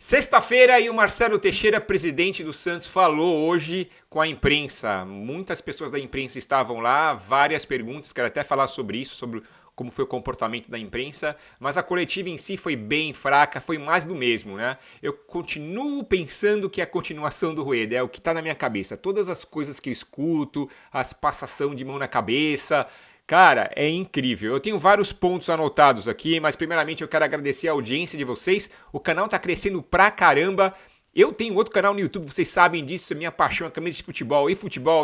Sexta-feira e o Marcelo Teixeira, presidente do Santos, falou hoje com a imprensa. Muitas pessoas da imprensa estavam lá, várias perguntas, quero até falar sobre isso, sobre como foi o comportamento da imprensa, mas a coletiva em si foi bem fraca, foi mais do mesmo, né? Eu continuo pensando que é a continuação do Rueda, é o que está na minha cabeça. Todas as coisas que eu escuto, as passação de mão na cabeça... Cara, é incrível. Eu tenho vários pontos anotados aqui, mas primeiramente eu quero agradecer a audiência de vocês. O canal tá crescendo pra caramba. Eu tenho outro canal no YouTube, vocês sabem disso, minha paixão é camisa de futebol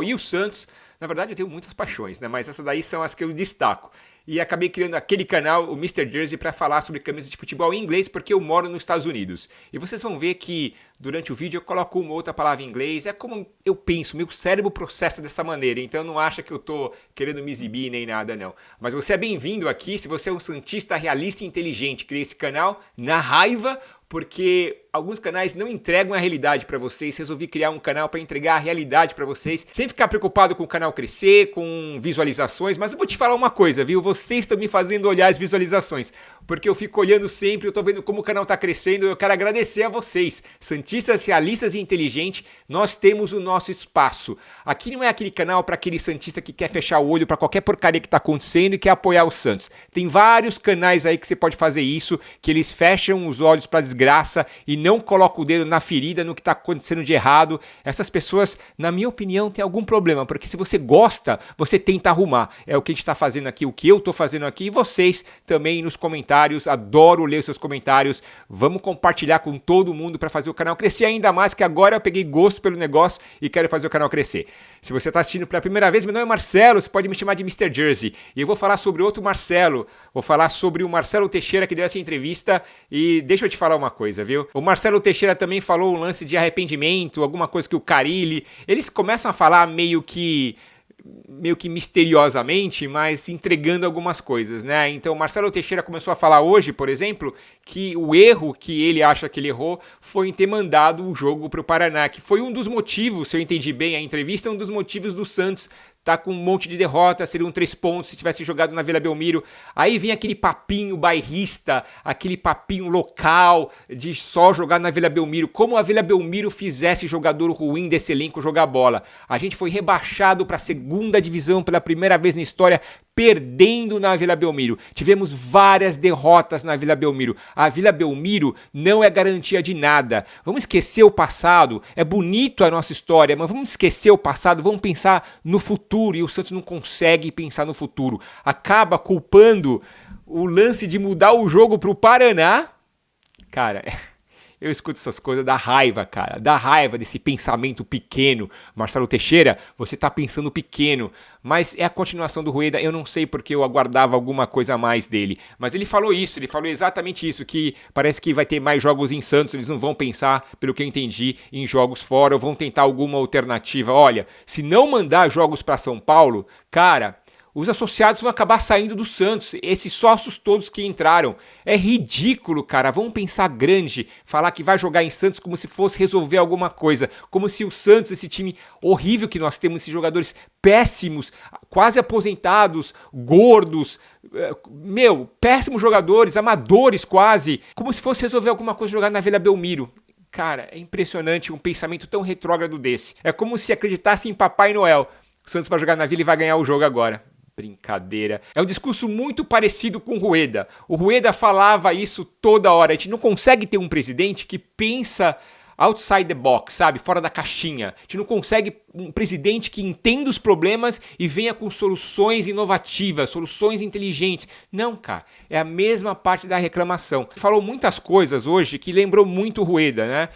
e o Santos. Na verdade eu tenho muitas paixões, né? Mas essas daí são as que eu destaco. E acabei criando aquele canal, o Mr. Jersey, para falar sobre camisas de futebol em inglês, porque eu moro nos Estados Unidos. E vocês vão ver que durante o vídeo eu coloco uma outra palavra em inglês, é como eu penso, meu cérebro processa dessa maneira, então não acha que eu tô querendo me exibir nem nada não. Mas você é bem-vindo aqui, se você é um santista realista e inteligente, cria esse canal na raiva, porque alguns canais não entregam a realidade para vocês. Resolvi criar um canal para entregar a realidade para vocês, sem ficar preocupado com o canal crescer, com visualizações. Mas eu vou te falar uma coisa, viu? Vocês estão me fazendo olhar as visualizações, porque eu fico olhando sempre, eu tô vendo como o canal tá crescendo. Eu quero agradecer a vocês, santistas realistas e inteligentes. Nós temos o nosso espaço. Aqui não é aquele canal para aquele santista que quer fechar o olho para qualquer porcaria que tá acontecendo e quer apoiar o Santos. Tem vários canais aí que você pode fazer isso, que eles fecham os olhos para desgraça e não colocam o dedo na ferida, no que está acontecendo de errado. Essas pessoas, na minha opinião, têm algum problema, porque se você gosta, você tenta arrumar. É o que a gente está fazendo aqui, o que eu estou fazendo aqui, e vocês também nos comentários. Adoro ler os seus comentários. Vamos compartilhar com todo mundo para fazer o canal crescer ainda mais, que agora eu peguei gosto pelo negócio e quero fazer o canal crescer. Se você está assistindo pela primeira vez, meu nome é Marcelo, você pode me chamar de Mr. Jersey. E eu vou falar sobre outro Marcelo, vou falar sobre o Marcelo Teixeira que deu essa entrevista. E deixa eu te falar uma coisa, viu? O Marcelo Teixeira também falou um lance de arrependimento, alguma coisa que o Carille... Eles começam a falar meio que misteriosamente, mas entregando algumas coisas, né? Então o Marcelo Teixeira começou a falar hoje, por exemplo, que o erro que ele acha que ele errou foi em ter mandado o jogo para o Paraná, que foi um dos motivos, se eu entendi bem a entrevista, um dos motivos do Santos tá com um monte de derrota, seriam 3 pontos se tivesse jogado na Vila Belmiro. Aí vem aquele papinho bairrista, aquele papinho local de só jogar na Vila Belmiro, como a Vila Belmiro fizesse jogador ruim desse elenco jogar bola. A gente foi rebaixado para a segunda divisão pela primeira vez na história, perdendo na Vila Belmiro. Tivemos várias derrotas na Vila Belmiro. A Vila Belmiro não é garantia de nada. Vamos esquecer o passado. É bonito a nossa história, mas vamos esquecer o passado, vamos pensar no futuro. E o Santos não consegue pensar no futuro. Acaba culpando o lance de mudar o jogo para o Paraná. Cara, eu escuto essas coisas, dá raiva, cara. Dá raiva desse pensamento pequeno. Marcelo Teixeira, você tá pensando pequeno. Mas é a continuação do Rueda. Eu não sei porque eu aguardava alguma coisa a mais dele. Mas ele falou isso, ele falou exatamente isso. Que parece que vai ter mais jogos em Santos. Eles não vão pensar, pelo que eu entendi, em jogos fora. Ou vão tentar alguma alternativa. Olha, se não mandar jogos para São Paulo, cara... Os associados vão acabar saindo do Santos, esses sócios todos que entraram. É ridículo, cara. Vamos pensar grande, falar que vai jogar em Santos como se fosse resolver alguma coisa. Como se o Santos, esse time horrível que nós temos, esses jogadores péssimos, quase aposentados, gordos, péssimos jogadores, amadores quase. Como se fosse resolver alguma coisa jogar na Vila Belmiro. Cara, é impressionante um pensamento tão retrógrado desse. É como se acreditasse em Papai Noel. O Santos vai jogar na Vila e vai ganhar o jogo agora. Brincadeira. É um discurso muito parecido com o Rueda. O Rueda falava isso toda hora. A gente não consegue ter um presidente que pensa outside the box, sabe? Fora da caixinha. A gente não consegue um presidente que entenda os problemas e venha com soluções inovativas, soluções inteligentes. Não, cara. É a mesma parte da reclamação. Falou muitas coisas hoje que lembrou muito o Rueda, né?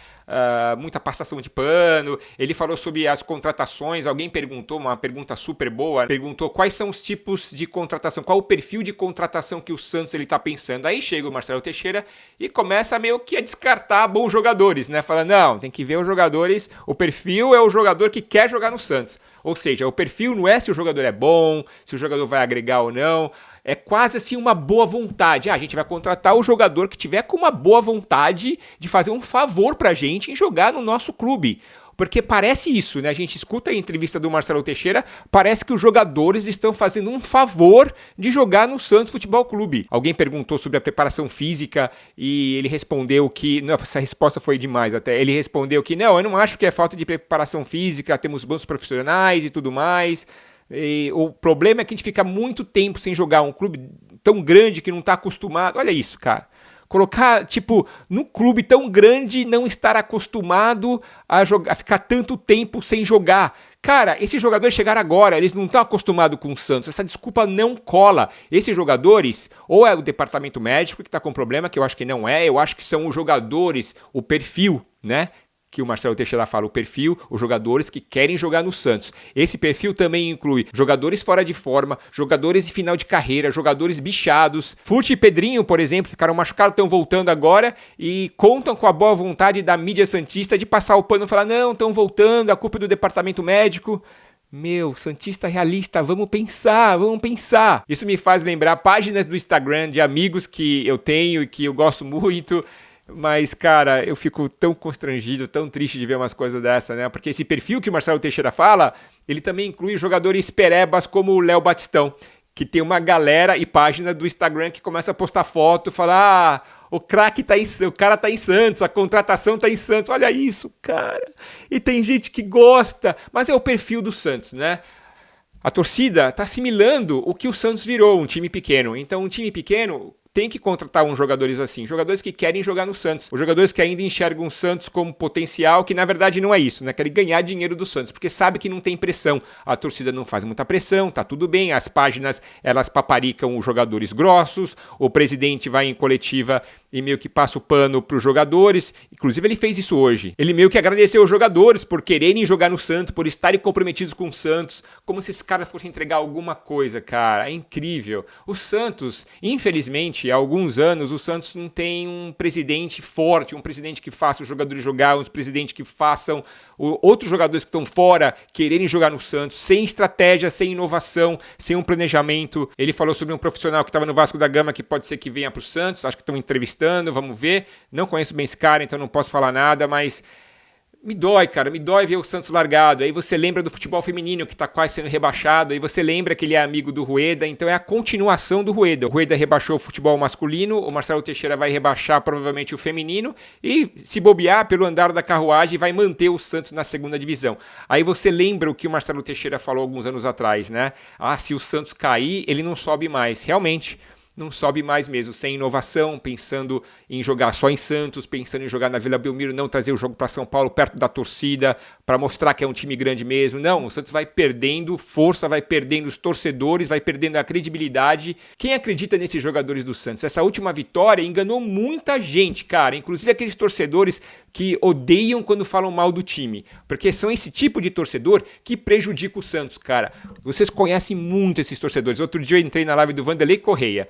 Muita passação de pano. Ele falou sobre as contratações. Alguém perguntou, uma pergunta super boa, perguntou quais são os tipos de contratação, qual o perfil de contratação que o Santos ele tá pensando. Aí chega o Marcelo Teixeira e começa meio que a descartar bons jogadores, né? Fala, não, tem que ver os jogadores, o perfil é o jogador que quer jogar no Santos. Ou seja, o perfil não é se o jogador é bom, se o jogador vai agregar ou não. é quase assim uma boa vontade. A gente vai contratar o jogador que tiver com uma boa vontade de fazer um favor pra gente em jogar no nosso clube. Porque parece isso, né? A gente escuta a entrevista do Marcelo Teixeira, parece que os jogadores estão fazendo um favor de jogar no Santos Futebol Clube. Alguém perguntou sobre a preparação física e ele respondeu que... Não, essa resposta foi demais até. Ele respondeu que não, eu não acho que é falta de preparação física, temos bons profissionais e tudo mais. E o problema é que a gente fica muito tempo sem jogar, um clube tão grande que não está acostumado. Olha isso, cara. Colocar, tipo, num clube tão grande, não estar acostumado a ficar tanto tempo sem jogar. Cara, esses jogadores chegaram agora, eles não estão acostumados com o Santos, essa desculpa não cola. Esses jogadores, ou é o departamento médico que está com problema, que eu acho que não é, eu acho que são os jogadores, o perfil, né? Que o Marcelo Teixeira fala, o perfil, os jogadores que querem jogar no Santos. Esse perfil também inclui jogadores fora de forma, jogadores de final de carreira, jogadores bichados. Furt e Pedrinho, por exemplo, ficaram machucados, estão voltando agora e contam com a boa vontade da mídia santista de passar o pano e falar, não, estão voltando, a culpa é do departamento médico. Meu, santista realista, vamos pensar. Isso me faz lembrar páginas do Instagram de amigos que eu tenho e que eu gosto muito. Mas, cara, eu fico tão constrangido, tão triste de ver umas coisas dessa, né? Porque esse perfil que o Marcelo Teixeira fala, ele também inclui jogadores perebas como o Léo Batistão, que tem uma galera e página do Instagram que começa a postar foto, falar, o craque tá o cara tá em Santos, a contratação tá em Santos, olha isso, cara. E tem gente que gosta, mas é o perfil do Santos, né? A torcida tá assimilando o que o Santos virou, um time pequeno. Então, um time pequeno tem que contratar uns jogadores assim, jogadores que querem jogar no Santos, os jogadores que ainda enxergam o Santos como potencial, que na verdade não é isso, né? Querem ganhar dinheiro do Santos, porque sabe que não tem pressão, a torcida não faz muita pressão, tá tudo bem, as páginas, elas paparicam os jogadores grossos, o presidente vai em coletiva e meio que passa o pano pros jogadores, inclusive ele fez isso hoje, ele meio que agradeceu os jogadores por quererem jogar no Santos, por estarem comprometidos com o Santos, como se esses caras fossem entregar alguma coisa, cara, é incrível. O Santos, infelizmente, há alguns anos, o Santos não tem um presidente forte, um presidente que faça os jogadores jogar, um presidente que façam outros jogadores que estão fora quererem jogar no Santos, sem estratégia, sem inovação, sem um planejamento. Ele falou sobre um profissional que estava no Vasco da Gama que pode ser que venha para o Santos, acho que estão entrevistando, vamos ver. Não conheço bem esse cara, então não posso falar nada, mas me dói, cara, me dói ver o Santos largado. Aí você lembra do futebol feminino que tá quase sendo rebaixado, aí você lembra que ele é amigo do Rueda, então é a continuação do Rueda. O Rueda rebaixou o futebol masculino, o Marcelo Teixeira vai rebaixar provavelmente o feminino e, se bobear pelo andar da carruagem, vai manter o Santos na segunda divisão. Aí você lembra o que o Marcelo Teixeira falou alguns anos atrás, né? Ah, se o Santos cair, ele não sobe mais. Realmente, não sobe mais mesmo, sem inovação, pensando em jogar só em Santos, pensando em jogar na Vila Belmiro, não trazer o jogo para São Paulo perto da torcida, para mostrar que é um time grande mesmo. Não, o Santos vai perdendo força, vai perdendo os torcedores, vai perdendo a credibilidade. Quem acredita nesses jogadores do Santos? Essa última vitória enganou muita gente, cara, inclusive aqueles torcedores que odeiam quando falam mal do time, porque são esse tipo de torcedor que prejudica o Santos, cara. Vocês conhecem muito esses torcedores. Outro dia eu entrei na live do Vanderlei Correia.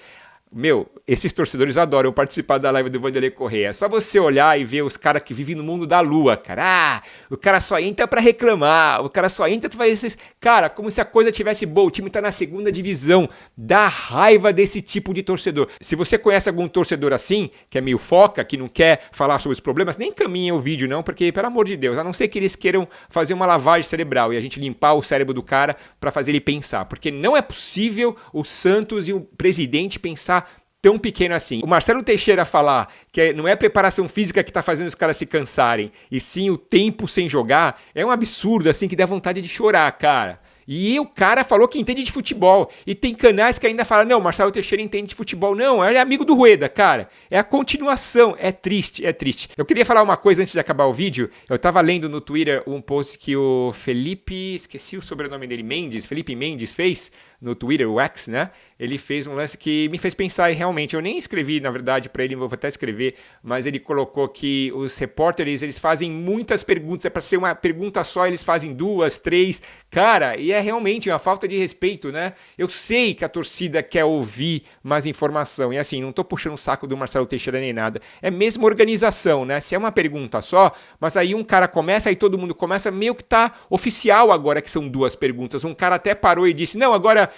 Meu, esses torcedores adoram participar da live do Vanderlei Correia. É só você olhar e ver os caras que vivem no mundo da lua, cara. Ah, o cara só entra pra reclamar, o cara só entra pra fazer isso. Cara, como se a coisa tivesse boa, o time tá na segunda divisão. Dá raiva desse tipo de torcedor. Se você conhece algum torcedor assim, que é meio foca, que não quer falar sobre os problemas, nem caminha o vídeo não, porque, pelo amor de Deus, a não ser que eles queiram fazer uma lavagem cerebral e a gente limpar o cérebro do cara pra fazer ele pensar. Porque não é possível o Santos e o presidente pensar tão pequeno assim. O Marcelo Teixeira falar que não é a preparação física que tá fazendo os caras se cansarem, e sim o tempo sem jogar, é um absurdo, assim, que dá vontade de chorar, cara. E o cara falou que entende de futebol. E tem canais que ainda falam, não, Marcelo Teixeira entende de futebol. Não, ele é amigo do Rueda, cara. É a continuação. É triste, é triste. Eu queria falar uma coisa antes de acabar o vídeo. Eu tava lendo no Twitter um post que o Felipe, esqueci o sobrenome dele, Felipe Mendes fez no Twitter, o X, né? Ele fez um lance que me fez pensar e realmente, eu nem escrevi, na verdade, pra ele, vou até escrever, mas ele colocou que os repórteres, eles fazem muitas perguntas, é pra ser uma pergunta só, eles fazem 2, 3, cara, e é realmente uma falta de respeito, né? Eu sei que a torcida quer ouvir mais informação, e assim, não tô puxando o saco do Marcelo Teixeira nem nada, é mesmo organização, né? Se é uma pergunta só, mas aí um cara começa, aí todo mundo começa, meio que tá oficial agora que são 2 perguntas, um cara até parou e disse, não, agora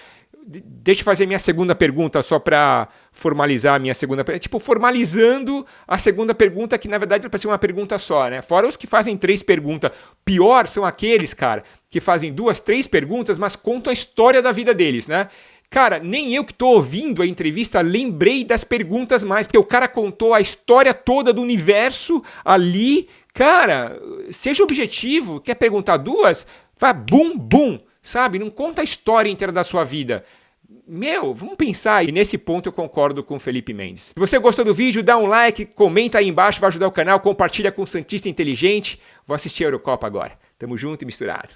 Deixa eu fazer minha segunda pergunta só para formalizar a minha segunda pergunta. Tipo, formalizando a segunda pergunta, que na verdade é para ser uma pergunta só, né? Fora os que fazem 3 perguntas. Pior são aqueles, cara, que fazem 2, 3 perguntas, mas contam a história da vida deles, né? Cara, nem eu que tô ouvindo a entrevista lembrei das perguntas mais, porque o cara contou a história toda do universo ali. Cara, seja objetivo, quer perguntar 2? Vai bum, bum, sabe? Não conta a história inteira da sua vida. Meu, vamos pensar. E nesse ponto eu concordo com o Felipe Mendes. Se você gostou do vídeo, dá um like, comenta aí embaixo, vai ajudar o canal, compartilha com o Santista Inteligente. Vou assistir a Eurocopa agora. Tamo junto e misturado.